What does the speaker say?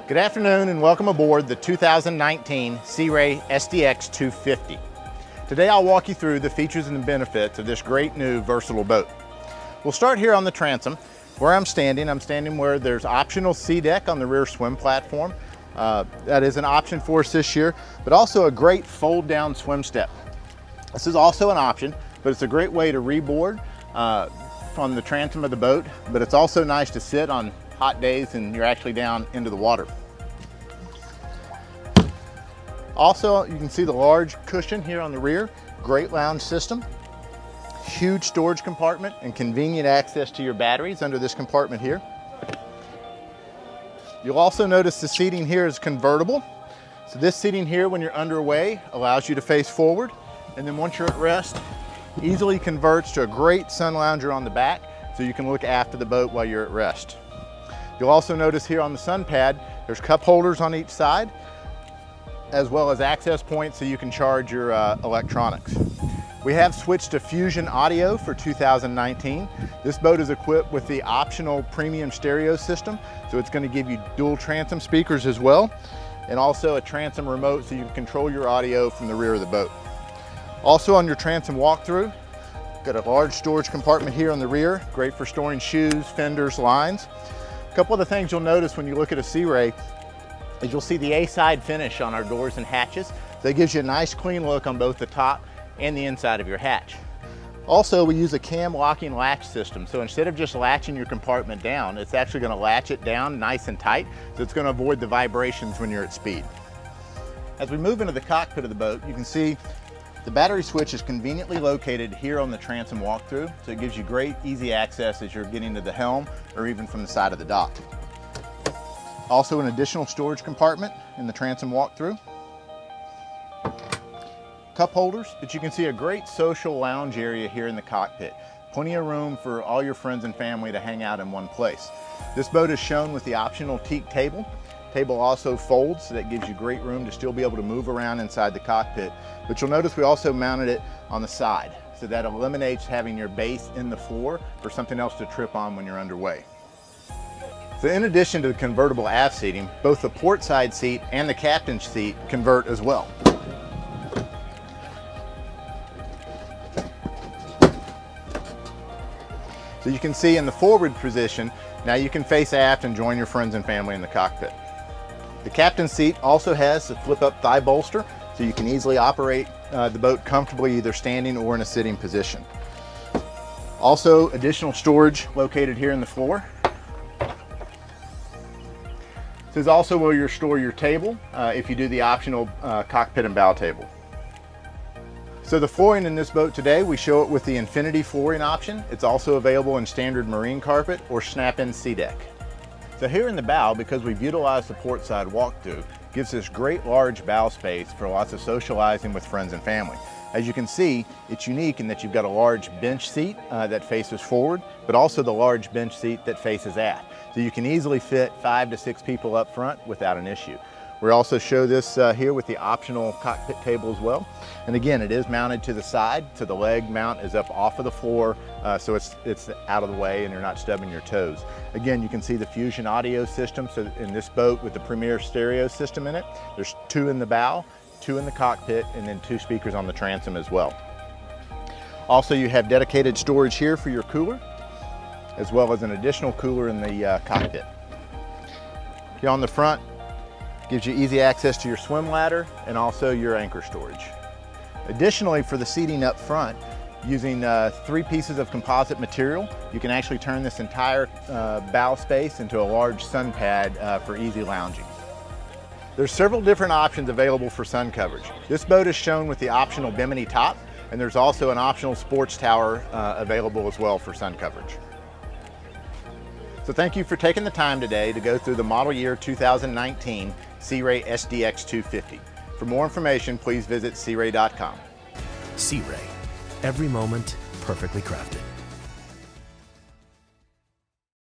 Good afternoon and welcome aboard the 2019 Sea Ray SDX 250. Today I'll walk you through the features and the benefits of this great new versatile boat. We'll start here on the transom. Where I'm standing where there's optional sea deck on the rear swim platform. That is an option for us this year, but also a great fold down swim step. This is also an option, but it's a great way to reboard on the transom of the boat, but it's also nice to sit on hot days and you're actually down into the water. Also, you can see the large cushion here on the rear, great lounge system, huge storage compartment and convenient access to your batteries under this compartment here. You'll also notice the seating here is convertible. So this seating here when you're underway allows you to face forward, and then once you're at rest, easily converts to a great sun lounger on the back so you can look after the boat while you're at rest. You'll also notice here on the sun pad, there's cup holders on each side, as well as access points so you can charge your electronics. We have switched to Fusion Audio for 2019. This boat is equipped with the optional premium stereo system, so it's going to give you dual transom speakers as well, and also a transom remote so you can control your audio from the rear of the boat. Also on your transom walkthrough, got a large storage compartment here on the rear, great for storing shoes, fenders, lines. A couple of the things you'll notice when you look at a Sea Ray is you'll see the A-side finish on our doors and hatches. That gives you a nice clean look on both the top and the inside of your hatch. Also, we use a cam locking latch system. So instead of just latching your compartment down, it's actually going to latch it down nice and tight. So it's going to avoid the vibrations when you're at speed. As we move into the cockpit of the boat, you can see the battery switch is conveniently located here on the transom walkthrough. So it gives you great easy access as you're getting to the helm or even from the side of the dock. Also an additional storage compartment in the transom walkthrough. Cup holders, but you can see a great social lounge area here in the cockpit. Plenty of room for all your friends and family to hang out in one place. This boat is shown with the optional teak table. Table also folds, so that gives you great room to still be able to move around inside the cockpit. But you'll notice we also mounted it on the side, so that eliminates having your base in the floor for something else to trip on when you're underway. So in addition to the convertible aft seating, both the port side seat and the captain's seat convert as well. So you can see in the forward position, now you can face aft and join your friends and family in the cockpit. The captain's seat also has a flip-up thigh bolster, so you can easily operate the boat comfortably either standing or in a sitting position. Also, additional storage located here in the floor. This is also where you store your table if you do the optional cockpit and bow table. So the flooring in this boat today, we show it with the Infinity flooring option. It's also available in standard marine carpet or snap-in sea deck. So here in the bow, because we've utilized the port side walkthrough, gives us great large bow space for lots of socializing with friends and family. As you can see, it's unique in that you've got a large bench seat that faces forward, but also the large bench seat that faces aft. So you can easily fit 5 to 6 people up front without an issue. We also show this here with the optional cockpit table as well. And again, it is mounted to the side, so the leg mount is up off of the floor, so it's out of the way and you're not stubbing your toes. Again, you can see the Fusion Audio system. So in this boat with the premier stereo system in it, there's 2 in the bow, 2 in the cockpit, and then 2 speakers on the transom as well. Also, you have dedicated storage here for your cooler, as well as an additional cooler in the cockpit. Here on the front, gives you easy access to your swim ladder and also your anchor storage. Additionally, for the seating up front, using 3 pieces of composite material, you can actually turn this entire bow space into a large sun pad for easy lounging. There's several different options available for sun coverage. This boat is shown with the optional bimini top, and there's also an optional sports tower available as well for sun coverage. So thank you for taking the time today to go through the model year 2019 Sea Ray SDX 250. For more information, please visit searay.com. Sea Ray, every moment perfectly crafted.